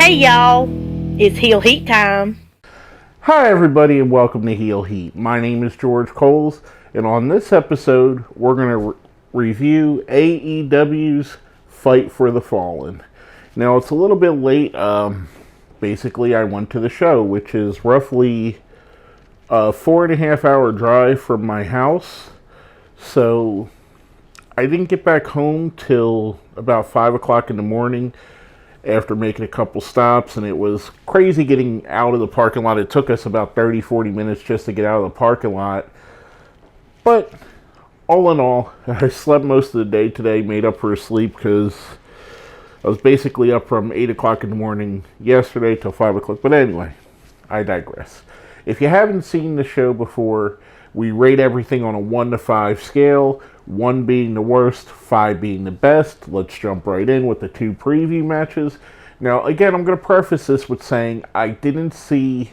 Hey y'all, it's Heel Heat time. Hi everybody and welcome to Heel Heat. My name is George Coles, and on this episode we're going to review AEW's Fight for the Fallen. Now it's a little bit late. Basically I went to the show, which is roughly a 4.5 hour drive from my house. So I didn't get back home till about 5 o'clock in the morning after making a couple stops, and it was crazy getting out of the parking lot. It took us about 30-40 minutes just to get out of the parking lot. But all in all, I slept most of the day today, made up for sleep because I was basically up from 8 o'clock in the morning yesterday till 5 o'clock. But anyway, I digress. If you haven't seen the show before, we rate everything on a 1 to 5 scale, 1 being the worst, 5 being the best. Let's jump right in with the 2 preview matches. Now, again, I'm going to preface this with saying I didn't see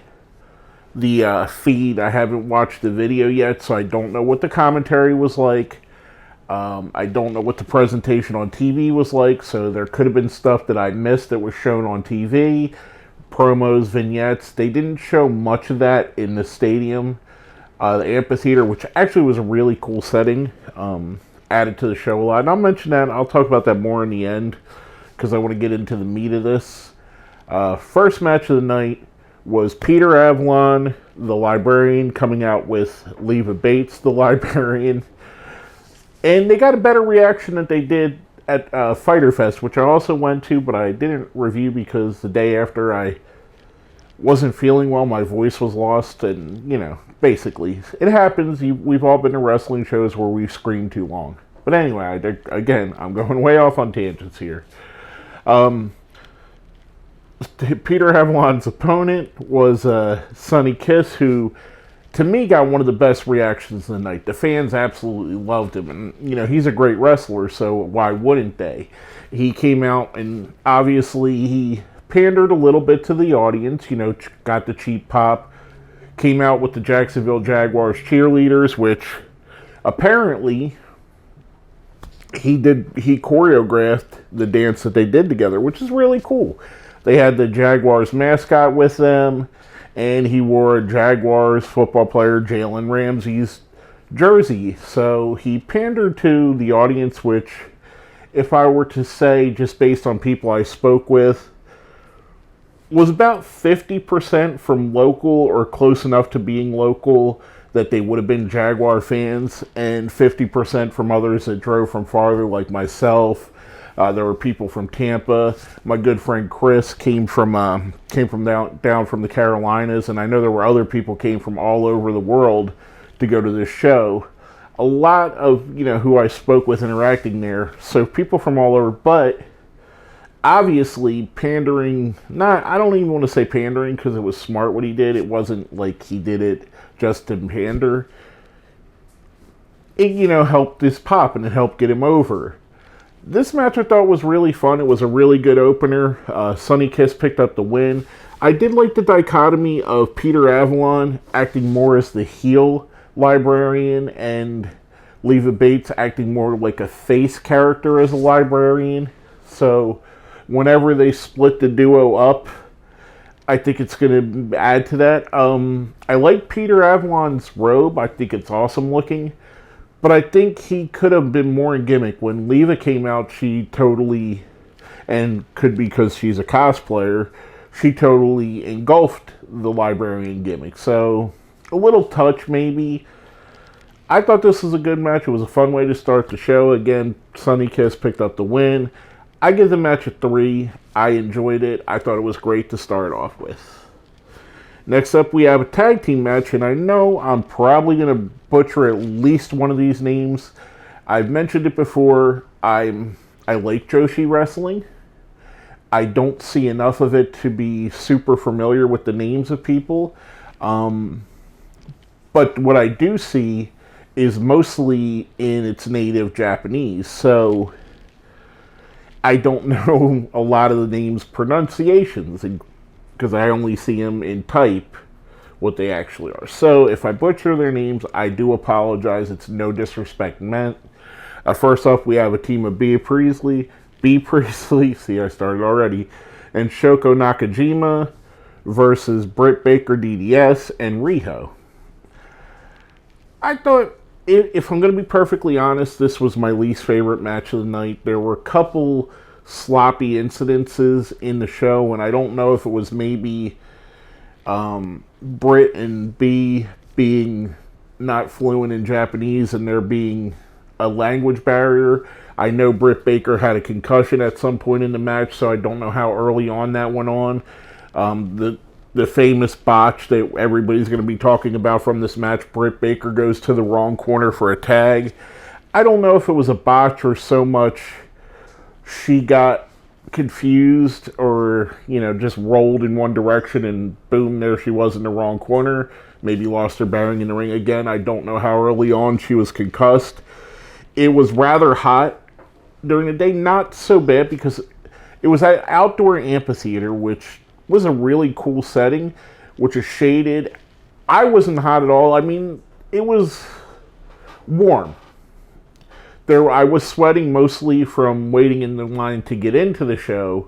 the feed. I haven't watched the video yet, so I don't know what the commentary was like. I don't know what the presentation on TV was like, so there could have been stuff that I missed that was shown on TV. Promos, vignettes. They didn't show much of that in the stadium. The amphitheater, which actually was a really cool setting, added to the show a lot. And I'll mention that. I'll talk about that more in the end because I want to get into the meat of this. First match of the night was Peter Avalon, the Librarian, coming out with Leva Bates, the Librarian. And they got a better reaction than they did at Fyter Fest, which I also went to, but I didn't review because the day after I wasn't feeling well, my voice was lost, and, you know, basically, it happens. We've all been to wrestling shows where we've screamed too long. But anyway, again, I'm going way off on tangents here. Peter Avalon's opponent was Sonny Kiss, who, to me, got one of the best reactions of the night. The fans absolutely loved him, and, you know, he's a great wrestler, so why wouldn't they? He came out, and obviously he pandered a little bit to the audience, you know, got the cheap pop, came out with the Jacksonville Jaguars cheerleaders, which apparently he choreographed the dance that they did together, which is really cool. They had the Jaguars mascot with them, and he wore a Jaguars football player, Jalen Ramsey's jersey. So he pandered to the audience, which, if I were to say, just based on people I spoke with, was about 50% from local or close enough to being local that they would have been Jaguar fans, and 50% from others that drove from farther, like myself. There were people from Tampa. My good friend Chris came from down from the Carolinas, and I know there were other people came from all over the world to go to this show. A lot of, you know, who I spoke with interacting there, so people from all over, but obviously pandering, I don't even want to say pandering because it was smart what he did. It wasn't like he did it just to pander. It, you know, helped this pop and it helped get him over. This match I thought was really fun. It was a really good opener. Sonny Kiss picked up the win. I did like the dichotomy of Peter Avalon acting more as the heel Librarian and Leva Bates acting more like a face character as a Librarian. So whenever they split the duo up, I think it's going to add to that. I like Peter Avalon's robe. I think it's awesome looking. But I think he could have been more in gimmick. When Leva came out, she totally, and could be because she's a cosplayer, she totally engulfed the Librarian gimmick. So, a little touch maybe. I thought this was a good match. It was a fun way to start the show. Again, Sonny Kiss picked up the win. I give the match a 3. I enjoyed it. I thought it was great to start off with. Next up, we have a tag team match, and I know I'm probably going to butcher at least one of these names. I've mentioned it before. I like Joshi wrestling. I don't see enough of it to be super familiar with the names of people. But what I do see is mostly in its native Japanese. So I don't know a lot of the names' pronunciations because I only see them in type what they actually are. So if I butcher their names, I do apologize. It's no disrespect meant. First off, we have a team of Bea Priestley. Bea Priestley, see I started already, and Shoko Nakajima versus Britt Baker, DDS, and Riho. I thought, if I'm going to be perfectly honest, this was my least favorite match of the night. There were a couple sloppy incidences in the show, and I don't know if it was maybe Britt and B being not fluent in Japanese and there being a language barrier. I know Britt Baker had a concussion at some point in the match, so I don't know how early on that went on. The famous botch that everybody's going to be talking about from this match, Britt Baker goes to the wrong corner for a tag. I don't know if it was a botch or so much she got confused or, just rolled in one direction and boom, there she was in the wrong corner. Maybe lost her bearing in the ring again. I don't know how early on she was concussed. It was rather hot during the day. Not so bad because it was at outdoor amphitheater, which was a really cool setting, which is shaded. I wasn't hot at all. I mean, it was warm. I was sweating mostly from waiting in the line to get into the show,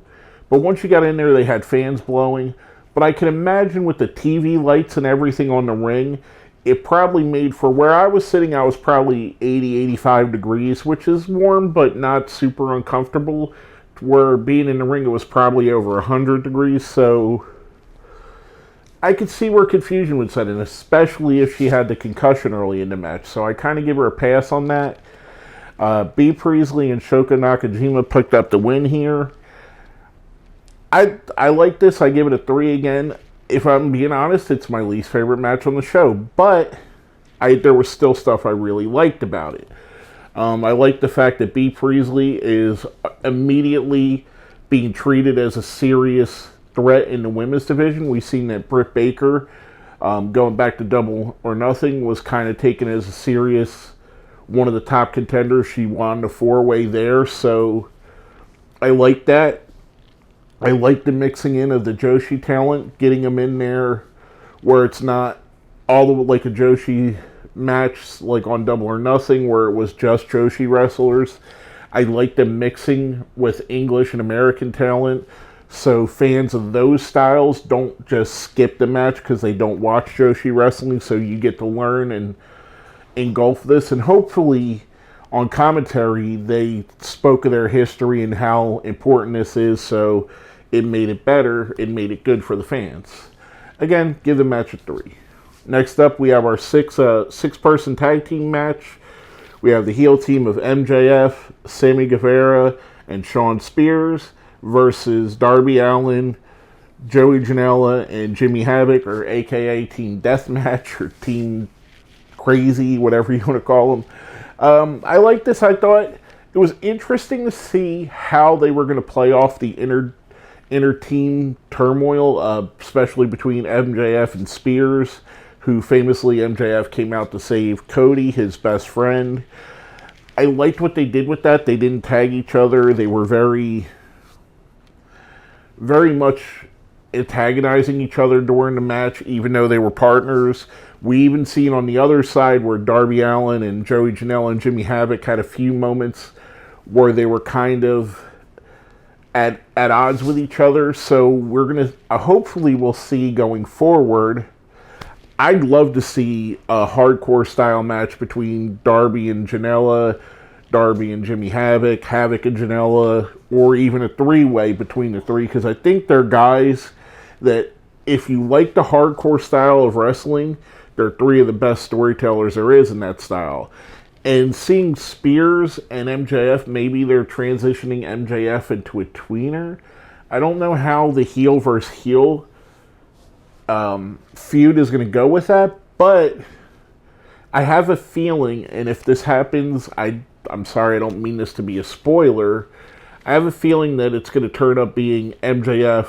but once you got in there, they had fans blowing. But I can imagine with the TV lights and everything on the ring, it probably made, for where I was sitting, I was probably 80, 85 degrees, which is warm, but not super uncomfortable. Where being in the ring, it was probably over 100 degrees, so I could see where confusion would set in, especially if she had the concussion early in the match. So I kind of give her a pass on that. B. Priestley and Shoko Nakajima picked up the win here. I like this. I give it a 3 again. If I'm being honest, it's my least favorite match on the show, but there was still stuff I really liked about it. I like the fact that B. Priestley is immediately being treated as a serious threat in the women's division. We've seen that Britt Baker, going back to Double or Nothing, was kind of taken as a serious, one of the top contenders. She won the 4-way there, so I like that. I like the mixing in of the Joshi talent, getting them in there where it's not all the like a Joshi match like on Double or Nothing where it was just Joshi wrestlers. I like them mixing with English and American talent, so fans of those styles don't just skip the match because they don't watch Joshi wrestling, so you get to learn and engulf this. And hopefully on commentary they spoke of their history and how important this is, so it made it better, it made it good for the fans. Again, give the match a 3. Next up, we have our six-person tag team match. We have the heel team of MJF, Sammy Guevara, and Shawn Spears versus Darby Allin, Joey Janella, and Jimmy Havoc, or AKA Team Deathmatch, or Team Crazy, whatever you want to call them. I like this. I thought it was interesting to see how they were going to play off the inter-team turmoil, especially between MJF and Spears, who famously MJF came out to save Cody, his best friend. I liked what they did with that. They didn't tag each other. They were very, very much antagonizing each other during the match, even though they were partners. We even seen on the other side where Darby Allin and Joey Janela and Jimmy Havoc had a few moments where they were kind of at odds with each other. So we're going to, hopefully we'll see going forward. I'd love to see a hardcore style match between Darby and Janela, Darby and Jimmy Havoc, Havoc and Janela, or even a 3-way between the three, because I think they're guys that, if you like the hardcore style of wrestling, they're 3 of the best storytellers there is in that style. And seeing Spears and MJF, maybe they're transitioning MJF into a tweener. I don't know how the heel versus heel feud is going to go with that, but I have a feeling, and if this happens, I'm sorry, I don't mean this to be a spoiler, I have a feeling that it's going to turn up being MJF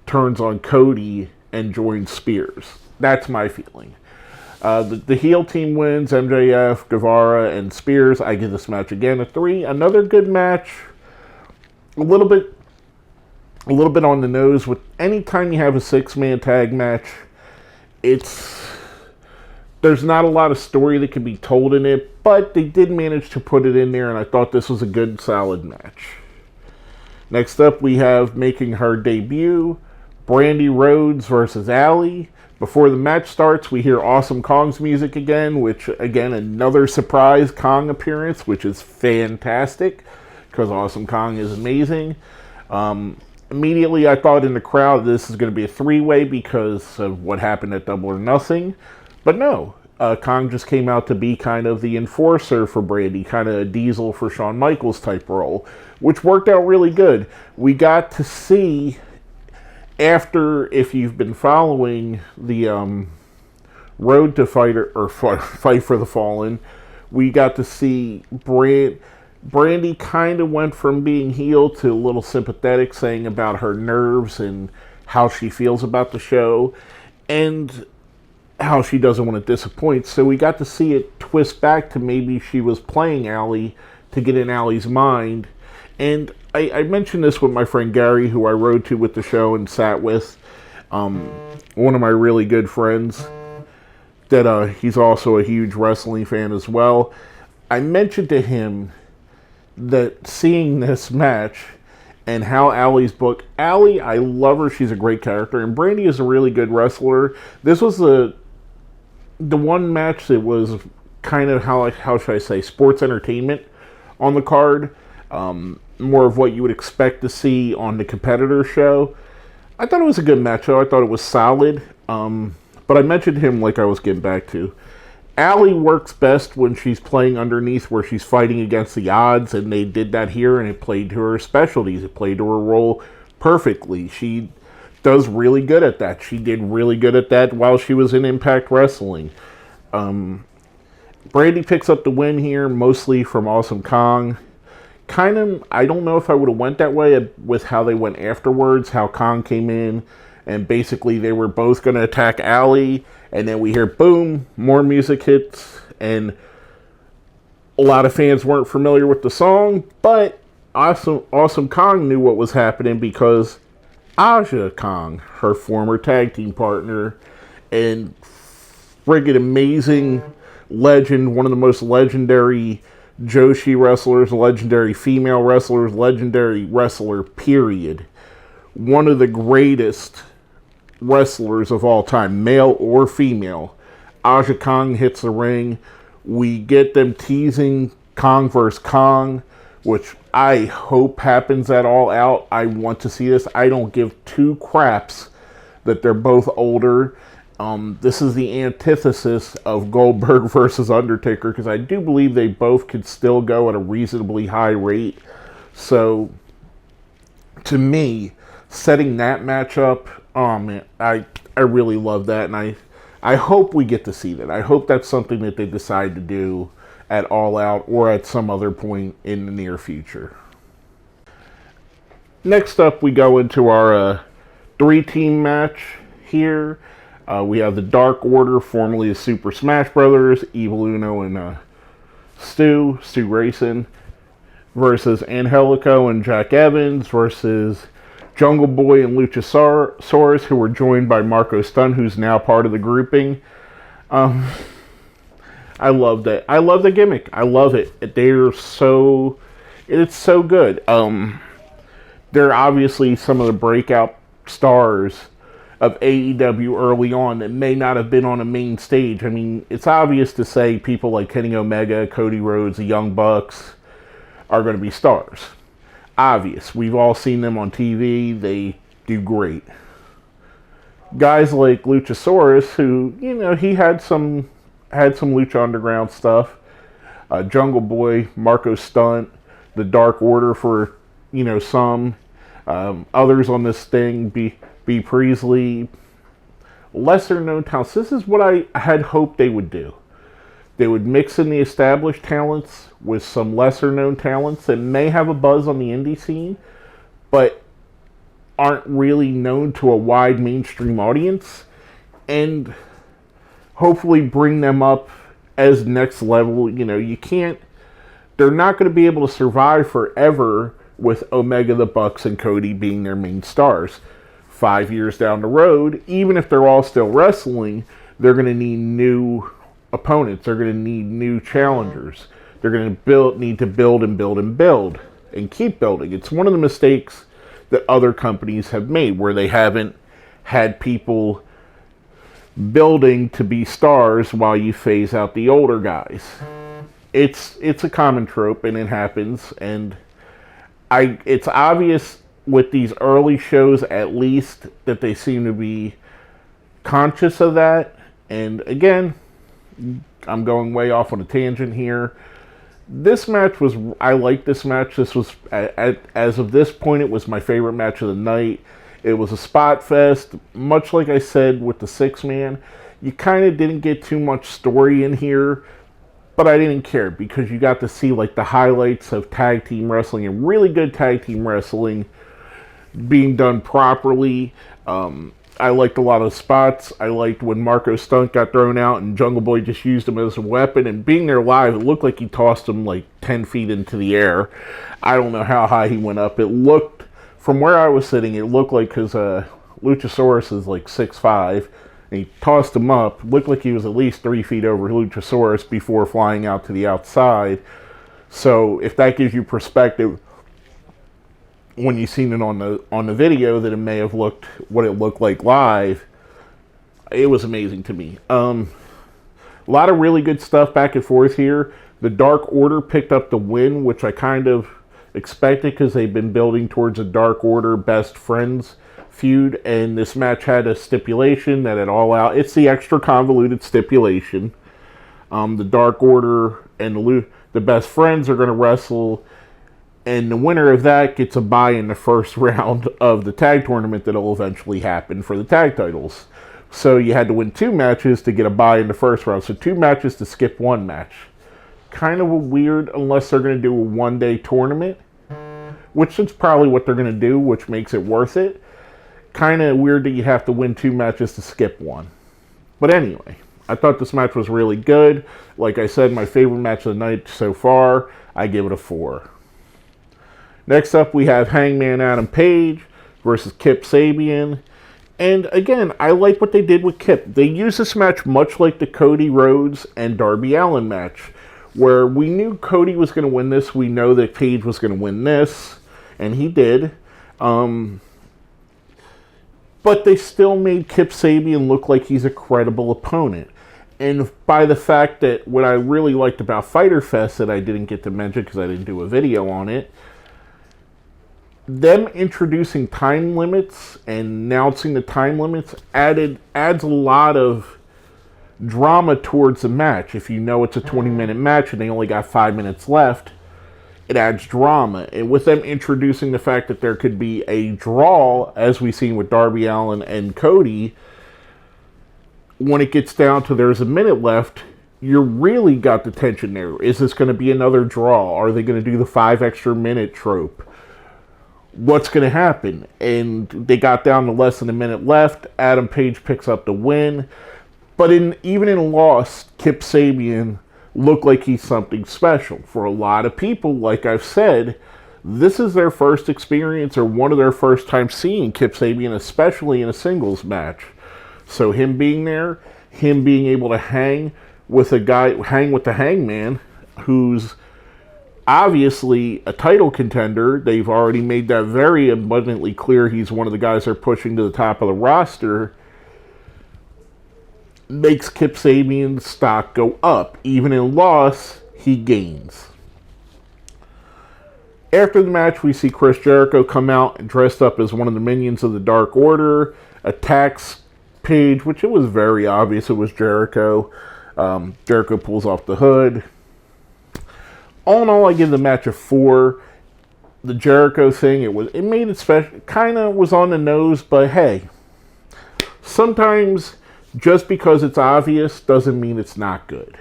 turns on Cody and joins Spears. That's my feeling. The heel team wins, MJF, Guevara, and Spears. I give this match again a 3. Another good match. A little bit on the nose. With anytime you have a 6-man tag match, there's not a lot of story that can be told in it, but they did manage to put it in there, and I thought this was a good, solid match. Next up, we have making her debut, Brandi Rhodes versus Allie. Before the match starts, we hear Awesome Kong's music again, which, again, another surprise Kong appearance, which is fantastic, because Awesome Kong is amazing. Immediately, I thought in the crowd this is going to be a three-way because of what happened at Double or Nothing. But no, Kong just came out to be kind of the enforcer for Brandi, kind of a Diesel for Shawn Michaels type role, which worked out really good. We got to see, after, if you've been following the Road to Fight or Fight for the Fallen, we got to see Brandi kind of went from being heel to a little sympathetic, saying about her nerves and how she feels about the show, and how she doesn't want to disappoint. So we got to see it twist back to maybe she was playing Allie to get in Allie's mind. And I mentioned this with my friend Gary, who I rode to with the show and sat with, one of my really good friends, that he's also a huge wrestling fan as well. I mentioned to him that seeing this match and how Allie's booked, Allie, I love her, she's a great character, and Brandi is a really good wrestler. This was the one match that was kind of, how should I say, sports entertainment on the card. More of what you would expect to see on the competitor show. I thought it was a good match, though. I thought it was solid. But I mentioned him like I was getting back to. Allie works best when she's playing underneath, where she's fighting against the odds, and they did that here, and it played to her specialties. It played to her role perfectly. She does really good at that. She did really good at that while she was in Impact Wrestling. Brandi picks up the win here, mostly from Awesome Kong. Kind of, I don't know if I would have went that way with how they went afterwards, how Kong came in, and basically they were both going to attack Allie, and then we hear, boom, more music hits, and a lot of fans weren't familiar with the song, but Awesome Kong knew what was happening because Aja Kong, her former tag team partner, and friggin' amazing legend, one of the most legendary Joshi wrestlers, legendary female wrestlers, legendary wrestler, period. One of the greatest wrestlers of all time, male or female. Aja Kong hits the ring. We get them teasing Kong vs. Kong, which I hope happens at All Out. I want to see this. I don't give two craps that they're both older. This is the antithesis of Goldberg versus Undertaker, because I do believe they both could still go at a reasonably high rate. So, to me, setting that match up, oh man, I really love that, and I hope we get to see that. I hope that's something that they decide to do at All Out or at some other point in the near future. Next up, we go into our three-team match here. We have the Dark Order, formerly the Super Smash Brothers, Evil Uno and Stu Grayson, versus Angelico and Jack Evans, versus Jungle Boy and Luchasaurus, who were joined by Marco Stunt, who's now part of the grouping. I love that. I love the gimmick. I love it. It's so good. They're obviously some of the breakout stars of AEW early on that may not have been on a main stage. I mean, it's obvious to say people like Kenny Omega, Cody Rhodes, the Young Bucks are going to be stars. Obvious. We've all seen them on TV. They do great. Guys like Luchasaurus, who, you know, he had some Lucha Underground stuff. Jungle Boy, Marco Stunt, the Dark Order for, you know, some. Others on this thing, B. Priestley, lesser known talents. This is what I had hoped they would do. They would mix in the established talents with some lesser known talents that may have a buzz on the indie scene, but aren't really known to a wide mainstream audience, and hopefully bring them up as next level. You know, they're not going to be able to survive forever with Omega, the Bucks, and Cody being their main stars. 5 years down the road, even if they're all still wrestling, they're going to need new opponents. They're going to need new challengers. They're going to need to build and build and build. and keep building. It's one of the mistakes that other companies have made, where they haven't had people building to be stars while you phase out the older guys. It's a common trope, and it happens, and it's obvious with these early shows, at least, that they seem to be conscious of that. And again, I'm going way off on a tangent here. This match I liked this match. This was, as of this point, it was my favorite match of the night. It was a spot fest. Much like I said with the 6-man, you kind of didn't get too much story in here, but I didn't care, because you got to see like the highlights of tag team wrestling, and really good tag team wrestling being done properly. I liked a lot of spots. I liked when Marco Stunt got thrown out and Jungle Boy just used him as a weapon, and being there live, it looked like he tossed him like 10 feet into the air. I don't know how high he went up. It looked, from where I was sitting, it looked like, because Luchasaurus is like 6'5", and he tossed him up. Looked like he was at least 3 feet over Luchasaurus before flying out to the outside. So if that gives you perspective, when you've seen it on the video, that it may have looked what it looked like live, it was amazing to me. A lot of really good stuff back and forth here. The Dark Order picked up the win, which I kind of expected, because they've been building towards a Dark Order best friends feud, and this match had a stipulation that it all out. It's the extra convoluted stipulation. The Dark Order and the best friends are going to wrestle, and the winner of that gets a bye in the first round of the tag tournament that'll eventually happen for the tag titles. So you had to win 2 matches to get a bye in the first round. So 2 matches to skip 1 match. Kind of a weird, unless they're going to do a 1-day tournament, which is probably what they're going to do, which makes it worth it. Kind of weird that you have to win 2 matches to skip 1. But anyway, I thought this match was really good. Like I said, my favorite match of the night so far. I give it a 4. Next up, we have Hangman Adam Page versus Kip Sabian. And again, I like what they did with Kip. They used this match much like the Cody Rhodes and Darby Allin match, where we knew Cody was going to win this. We know that Paige was going to win this, and he did. But they still made Kip Sabian look like he's a credible opponent. And by the fact that what I really liked about Fyter Fest that I didn't get to mention because I didn't do a video on it, them introducing time limits and announcing the time limits adds a lot of drama towards the match. If you know it's a 20-minute match and they only got 5 minutes left, it adds drama. And with them introducing the fact that there could be a draw, as we've seen with Darby Allin and Cody, when it gets down to there's a minute left, you really got the tension there. Is this going to be another draw? Are they going to do the 5 extra minute trope? What's going to happen? And they got down to less than a minute left. Adam Page picks up the win. But even in a loss, Kip Sabian looked like he's something special. For a lot of people, like I've said, this is their first experience or one of their first times seeing Kip Sabian, especially in a singles match. So him being there, him being able to hang with the Hangman, who's obviously a title contender. They've already made that very abundantly clear. He's one of the guys they're pushing to the top of the roster. Makes Kip Sabian's stock go up. Even in loss, he gains. After the match, we see Chris Jericho come out and dressed up as one of the minions of the Dark Order, attacks Paige, which it was very obvious it was Jericho. Jericho pulls off the hood. All in all, I give the match a 4. The Jericho thing, it made it special. Kind of was on the nose, but hey, sometimes just because it's obvious doesn't mean it's not good.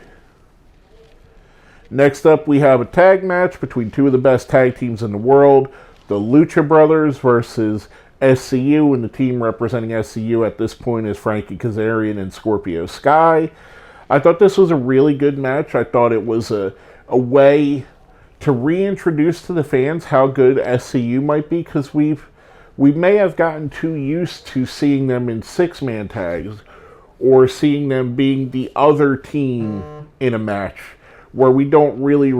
Next up, we have a tag match between 2 of the best tag teams in the world, the Lucha Brothers versus SCU, and the team representing SCU at this point is Frankie Kazarian and Scorpio Sky. I thought this was a really good match. I thought it was a way to reintroduce to the fans how good SCU might be, because we may have gotten too used to seeing them in 6-man tags or seeing them being the other team in a match, where we don't really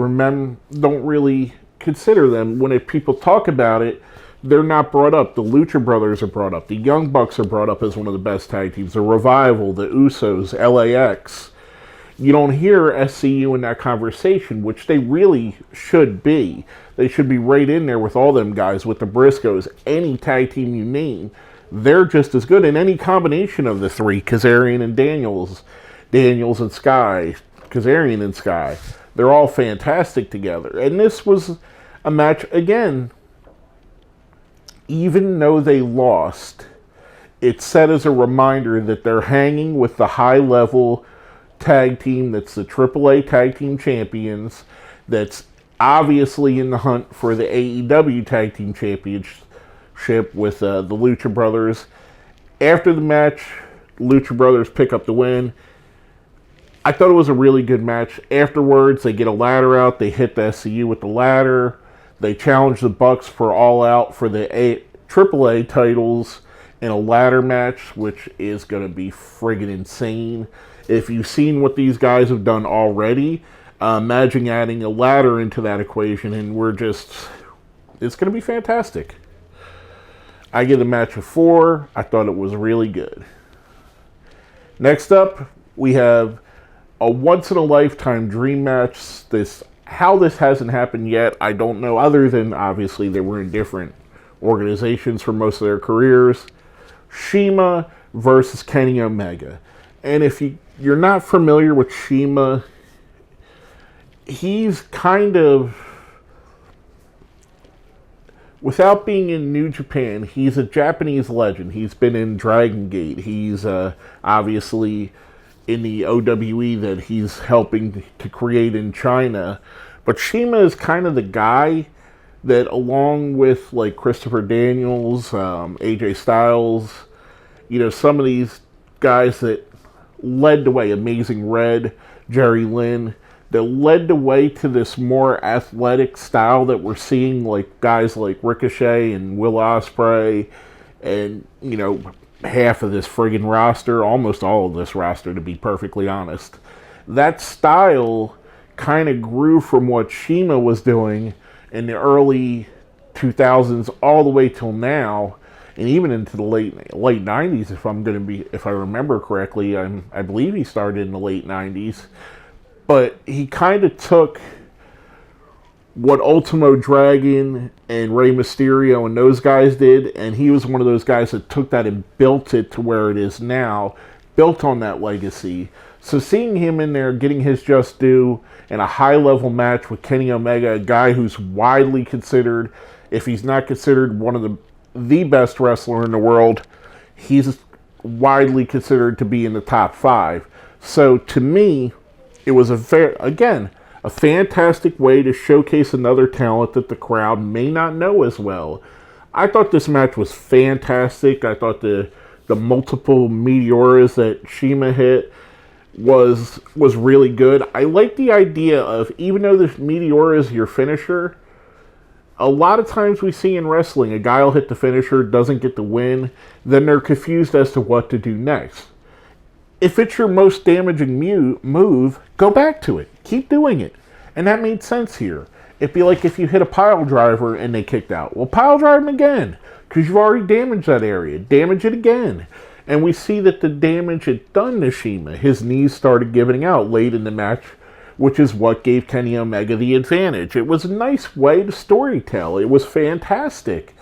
consider them. When people talk about it, they're not brought up. The Lucha Brothers are brought up. The Young Bucks are brought up as one of the best tag teams. The Revival, the Usos, LAX. You don't hear SCU in that conversation, which they really should be. They should be right in there with all them guys, with the Briscoes, any tag team you name. They're just as good in any combination of the three, Kazarian and Daniels and Sky, Kazarian and Sky. They're all fantastic together. And this was a match, again, even though they lost, it's set as a reminder that they're hanging with the high-level tag team that's the AAA Tag Team Champions, that's obviously in the hunt for the AEW Tag Team Championship with the Lucha Brothers. After the match, Lucha Brothers pick up the win. I thought it was a really good match. Afterwards, they get a ladder out. They hit the SCU with the ladder. They challenge the Bucks for All Out for the AAA titles in a ladder match, which is going to be friggin' insane. If you've seen what these guys have done already, imagine adding a ladder into that equation, and it's going to be fantastic. I give the match a 4. I thought it was really good. Next up, we have a once-in-a-lifetime dream match. How this hasn't happened yet, I don't know, other than obviously they were in different organizations for most of their careers. Shima versus Kenny Omega. And if you're not familiar with Shima, he's kind of, without being in New Japan, he's a Japanese legend. He's been in Dragon Gate. He's obviously in the OWE that he's helping to create in China. But Shima is kind of the guy that, along with like Christopher Daniels, AJ Styles, some of these guys that led the way, Amazing Red, Jerry Lynn, that led the way to this more athletic style that we're seeing, like guys like Ricochet and Will Ospreay, and half of this friggin' roster, almost all of this roster, to be perfectly honest. That style kind of grew from what Shima was doing in the early 2000s all the way till now, and even into the late 90s, if I remember correctly. I believe he started in the late 90s. But he kind of took what Ultimo Dragon and Rey Mysterio and those guys did, and he was one of those guys that took that and built it to where it is now, built on that legacy. So seeing him in there, getting his just due in a high-level match with Kenny Omega, a guy who's widely considered, if he's not considered one of the best wrestler in the world, he's widely considered to be in the top 5. So to me, it was a fantastic way to showcase another talent that the crowd may not know as well. I thought this match was fantastic. I thought the multiple meteoras that Shima hit was really good. I like the idea of, even though the meteora is your finisher, a lot of times we see in wrestling, a guy will hit the finisher, doesn't get the win, then they're confused as to what to do next. If it's your most damaging move, go back to it. Keep doing it. And that made sense here. It'd be like if you hit a pile driver and they kicked out. Well, pile drive them again, because you've already damaged that area. Damage it again. And we see that the damage had done to Shima. His knees started giving out late in the match, which is what gave Kenny Omega the advantage. It was a nice way to storytell. It was fantastic.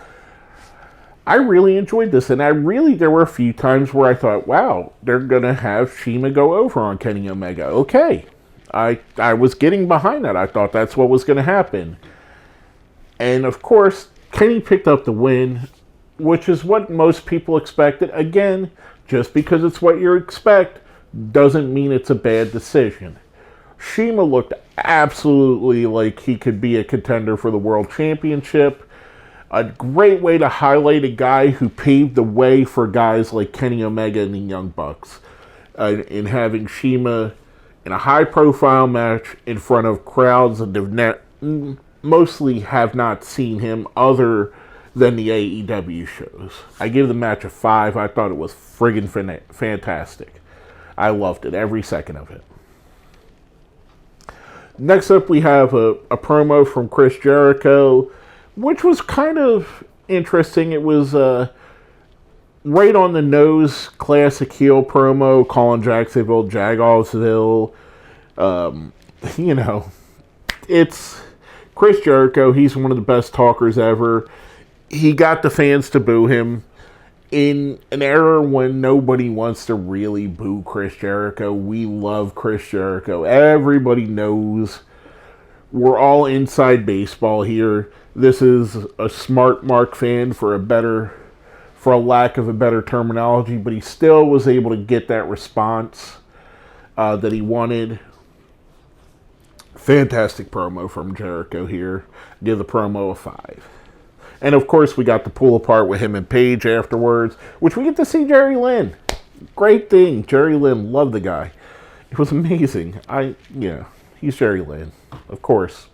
I really enjoyed this, and there were a few times where I thought, wow, they're going to have Shima go over on Kenny Omega. Okay. I was getting behind that. I thought that's what was going to happen. And, of course, Kenny picked up the win, which is what most people expected. Again, just because it's what you expect doesn't mean it's a bad decision. Shima looked absolutely like he could be a contender for the World Championship. A great way to highlight a guy who paved the way for guys like Kenny Omega and the Young Bucks. In having Shima in a high-profile match in front of crowds that mostly have not seen him other than the AEW shows. I give the match a 5. I thought it was friggin' fantastic. I loved it, every second of it. Next up, we have a promo from Chris Jericho, which was kind of interesting. It was right on the nose, classic heel promo, calling Jacksonville Jagorsville. It's Chris Jericho. He's one of the best talkers ever. He got the fans to boo him. In an era when nobody wants to really boo Chris Jericho, we love Chris Jericho. Everybody knows we're all inside baseball here. This is a smart Mark fan for a lack of a better terminology, but he still was able to get that response that he wanted. Fantastic promo from Jericho here. Give the promo a 5. And of course, we got the pull apart with him and Paige afterwards, which we get to see Jerry Lynn. Great thing. Jerry Lynn, love the guy. It was amazing. He's Jerry Lynn, of course.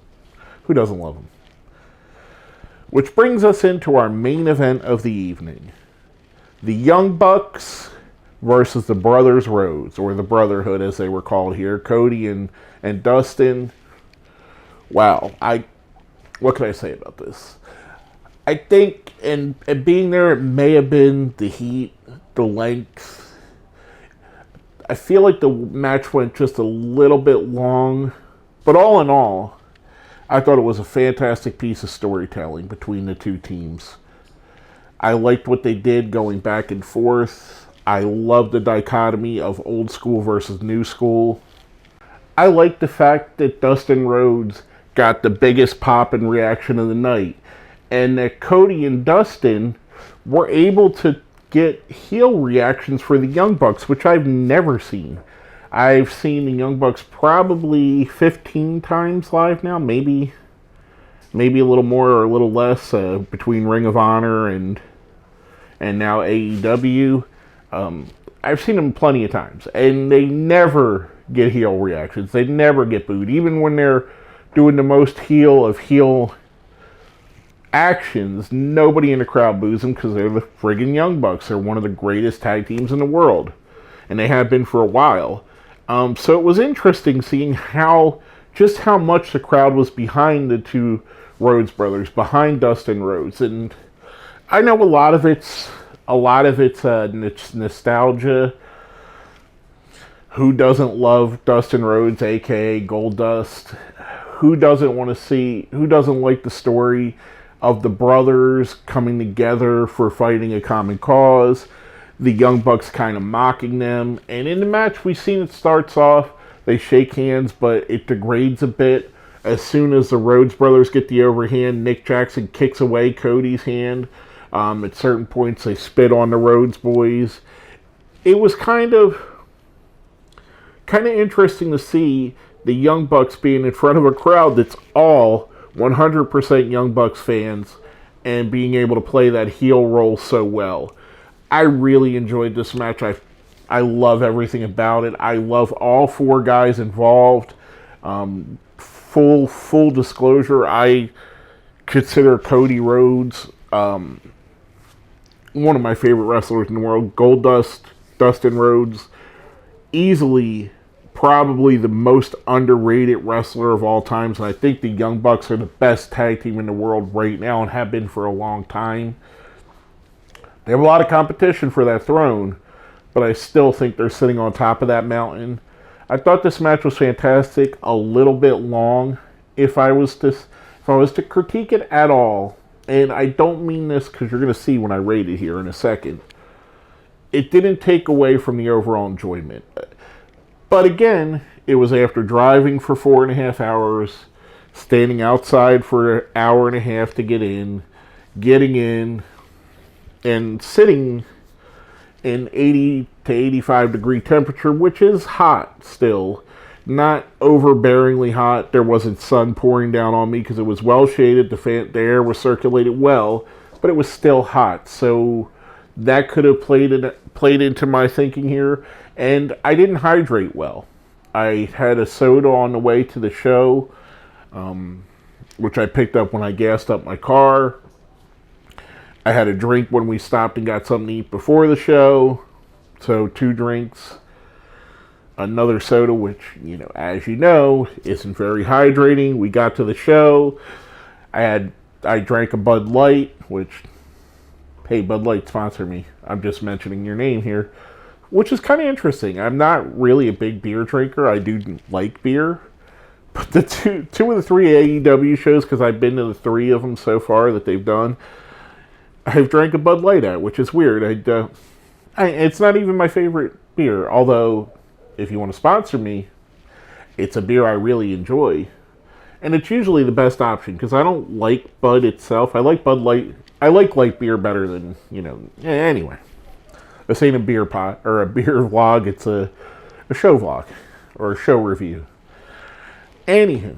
Who doesn't love him? Which brings us into our main event of the evening. The Young Bucks versus the Brothers Rhodes, or the Brotherhood as they were called here. Cody and Dustin. Wow. What can I say about this? I think, and being there, it may have been the heat, the length. I feel like the match went just a little bit long. But all in all, I thought it was a fantastic piece of storytelling between the two teams. I liked what they did going back and forth. I love the dichotomy of old school versus new school. I like the fact that Dustin Rhodes got the biggest pop and reaction of the night. And that Cody and Dustin were able to get heel reactions for the Young Bucks, which I've never seen. I've seen the Young Bucks probably 15 times live now, maybe a little more or a little less between Ring of Honor and now AEW. I've seen them plenty of times, and they never get heel reactions. They never get booed, even when they're doing the most heel actions. Nobody in the crowd boos them because they're the friggin' Young Bucks. They're one of the greatest tag teams in the world, and they have been for a while. So it was interesting seeing how much the crowd was behind the two Rhodes brothers, behind Dustin Rhodes, and I know a lot of it's nostalgia. Who doesn't love Dustin Rhodes, aka Goldust? Who doesn't like the story of the brothers coming together for fighting a common cause? The Young Bucks kind of mocking them. And in the match, we've seen it starts off, they shake hands, but it degrades a bit. As soon as the Rhodes brothers get the overhand, Nick Jackson kicks away Cody's hand. At certain points, they spit on the Rhodes boys. It was kind of interesting to see the Young Bucks being in front of a crowd that's all 100% Young Bucks fans and being able to play that heel role so well. I really enjoyed this match. I love everything about it. I love all four guys involved. Full disclosure, I consider Cody Rhodes one of my favorite wrestlers in the world. Goldust, Dustin Rhodes, easily probably the most underrated wrestler of all times. And I think the Young Bucks are the best tag team in the world right now and have been for a long time. They have a lot of competition for that throne, but I still think they're sitting on top of that mountain. I thought this match was fantastic, a little bit long. If I was to critique it at all, and I don't mean this because you're going to see when I rate it here in a second, it didn't take away from the overall enjoyment. But again, it was after driving for 4.5 hours, standing outside for an hour and a half to get in, getting in, and sitting in 80 to 85 degree temperature, which is hot still. Not overbearingly hot. There wasn't sun pouring down on me because it was well shaded. The air was circulated well, but it was still hot. So that could have played into my thinking here. And I didn't hydrate well. I had a soda on the way to the show, which I picked up when I gassed up my car. I had a drink when we stopped and got something to eat before the show. So 2 drinks. another soda, which, as you know, isn't very hydrating. We got to the show. I drank a Bud Light, which, hey, Bud Light, sponsor me. I'm just mentioning your name here, which is kind of interesting. I'm not really a big beer drinker. I do like beer. But the two of the three AEW shows, because I've been to the three of them so far that they've done, I've drank a Bud Light at, which is weird. It's not even my favorite beer, although if you want to sponsor me, it's a beer I really enjoy. And it's usually the best option, because I don't like Bud itself. I like Bud Light. I like light beer better than, anyway. This ain't a beer pot, or a beer vlog. It's a show vlog, or a show review. Anywho,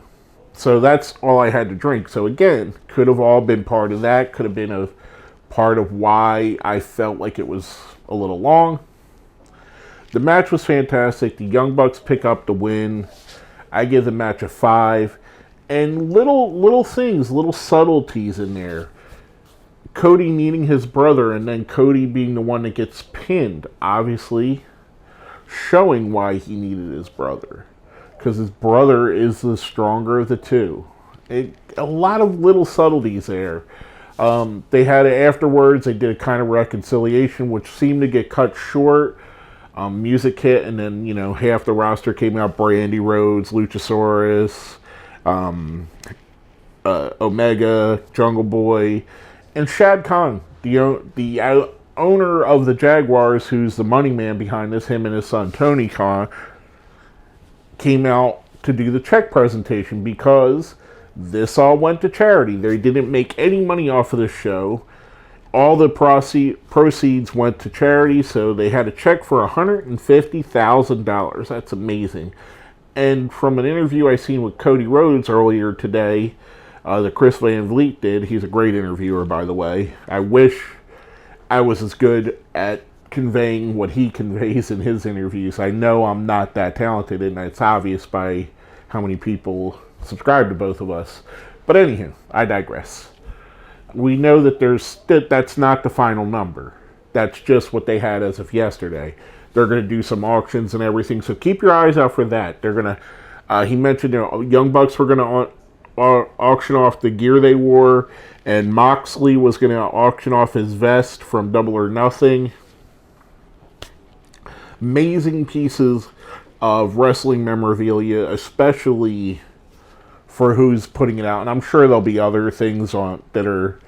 so that's all I had to drink. So again, could have all been part of that. Could have been a part of why I felt like it was a little long. The match was fantastic. The Young Bucks pick up the win. I give the match a 5. And little things, little subtleties in there. Cody meeting his brother and then Cody being the one that gets pinned. Obviously, showing why he needed his brother. Because his brother is the stronger of the two. A lot of little subtleties there. They had it afterwards. They did a kind of reconciliation, which seemed to get cut short. Music hit, and then, half the roster came out. Brandi Rhodes, Luchasaurus, Omega, Jungle Boy, and Shad Khan, the owner of the Jaguars, who's the money man behind this, him and his son Tony Khan, came out to do the check presentation because this all went to charity. They didn't make any money off of this show. All the proceeds went to charity, so they had a check for $150,000. That's amazing. And from an interview I seen with Cody Rhodes earlier today, that Chris Van Vliet did, he's a great interviewer, by the way. I wish I was as good at conveying what he conveys in his interviews. I know I'm not that talented, and it's obvious by how many people subscribe to both of us. But anywho, I digress. We know that that's not the final number. That's just what they had as of yesterday. They're going to do some auctions and everything, so keep your eyes out for that. They're going to, he mentioned, Young Bucks were going to auction off the gear they wore, and Moxley was going to auction off his vest from Double or Nothing. Amazing pieces of wrestling memorabilia, especially for who's putting it out. And I'm sure there'll be other things on that are,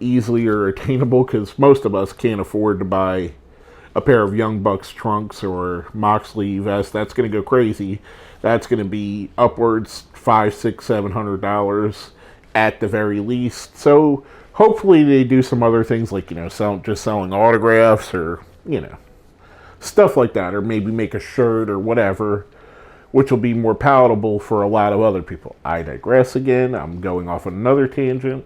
easily or attainable, because most of us can't afford to buy a pair of Young Bucks trunks or Moxley vest. That's going to go crazy. That's going to be upwards $500, $600, $700 at the very least. So hopefully they do some other things like, selling autographs or, stuff like that, or maybe make a shirt or whatever, which will be more palatable for a lot of other people. I digress again. I'm going off on another tangent.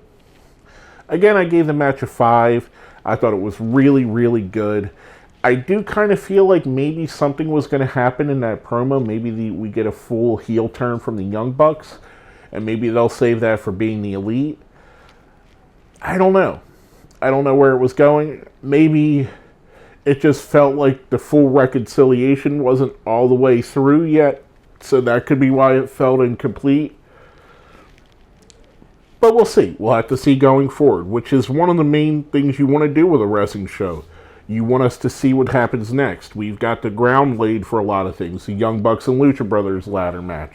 Again, I gave the match a 5. I thought it was really, really good. I do kind of feel like maybe something was going to happen in that promo. Maybe we get a full heel turn from the Young Bucks, and maybe they'll save that for being the Elite. I don't know. I don't know where it was going. Maybe it just felt like the full reconciliation wasn't all the way through yet, so that could be why it felt incomplete. But we'll see. We'll have to see going forward, which is one of the main things you want to do with a wrestling show. You want us to see what happens next. We've got the ground laid for a lot of things. The Young Bucks and Lucha Brothers ladder match.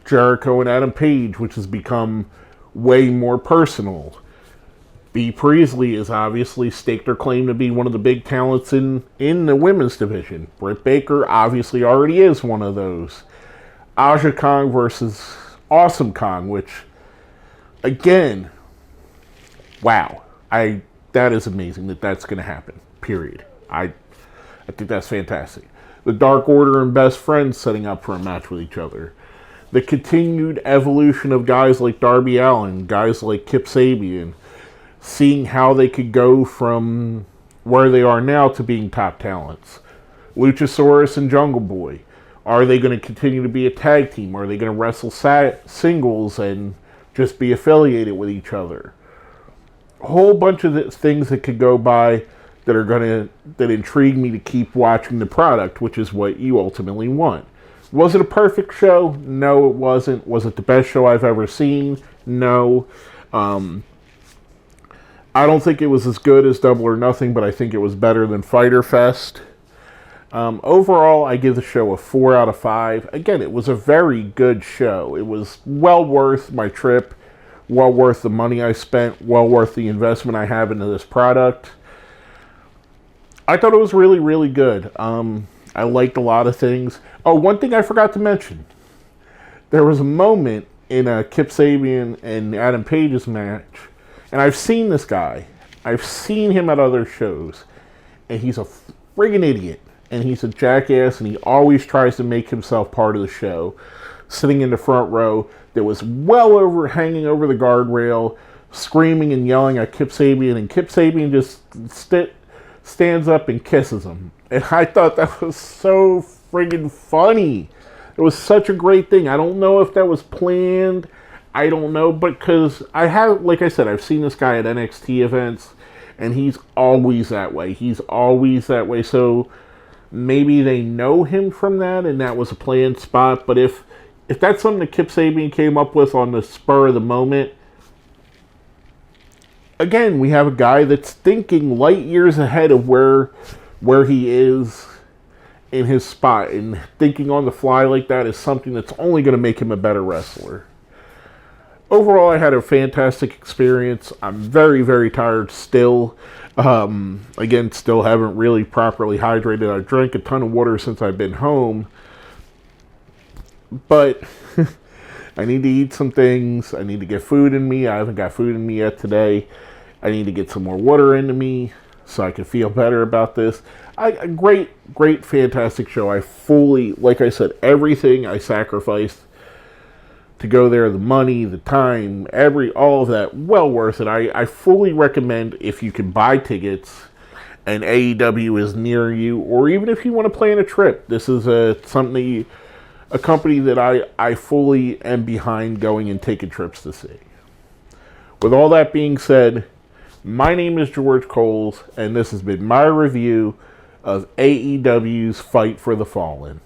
Jericho and Adam Page, which has become way more personal. B. Priestley has obviously staked her claim to be one of the big talents in the women's division. Britt Baker obviously already is one of those. Aja Kong versus Awesome Kong, which, again, wow. That is amazing that's going to happen, period. I think that's fantastic. The Dark Order and Best Friends setting up for a match with each other. The continued evolution of guys like Darby Allin, guys like Kip Sabian, seeing how they could go from where they are now to being top talents. Luchasaurus and Jungle Boy. Are they going to continue to be a tag team? Are they going to wrestle singles and just be affiliated with each other? A whole bunch of things that could go by. that intrigue me to keep watching the product, which is what you ultimately want. Was it a perfect show? No, it wasn't. Was it the best show I've ever seen? No. I don't think it was as good as Double or Nothing, but I think it was better than Fyter Fest. Overall, I give the show a 4 out of 5. Again, it was a very good show. It was well worth my trip, well worth the money I spent, well worth the investment I have into this product. I thought it was really, really good. I liked a lot of things. Oh, one thing I forgot to mention. There was a moment in Kip Sabian and Adam Page's match, and I've seen this guy. I've seen him at other shows, and he's a friggin' idiot. And he's a jackass, and he always tries to make himself part of the show. Sitting in the front row, that was hanging over the guardrail, screaming and yelling at Kip Sabian, and Kip Sabian just stands up and kisses him. And I thought that was so friggin' funny. It was such a great thing. I don't know if that was planned. I don't know, but because like I said, I've seen this guy at NXT events, and he's always that way. He's always that way, so maybe they know him from that, and that was a planned spot. But if that's something that Kip Sabian came up with on the spur of the moment, again, we have a guy that's thinking light years ahead of where he is in his spot, and thinking on the fly like that is something that's only going to make him a better wrestler. Overall, I had a fantastic experience. I'm very, very tired still. Again, still haven't really properly hydrated. I drank a ton of water since I've been home. But I need to eat some things. I need to get food in me. I haven't got food in me yet today. I need to get some more water into me so I can feel better about this. A great, fantastic show. I fully, like I said, everything I sacrificed to go there, the money, the time, all of that, well worth it. I fully recommend, if you can buy tickets and AEW is near you, or even if you want to plan a trip, this is a company that I fully am behind going and taking trips to see. With all that being said, my name is George Coles, and this has been my review of AEW's Fight for the Fallen.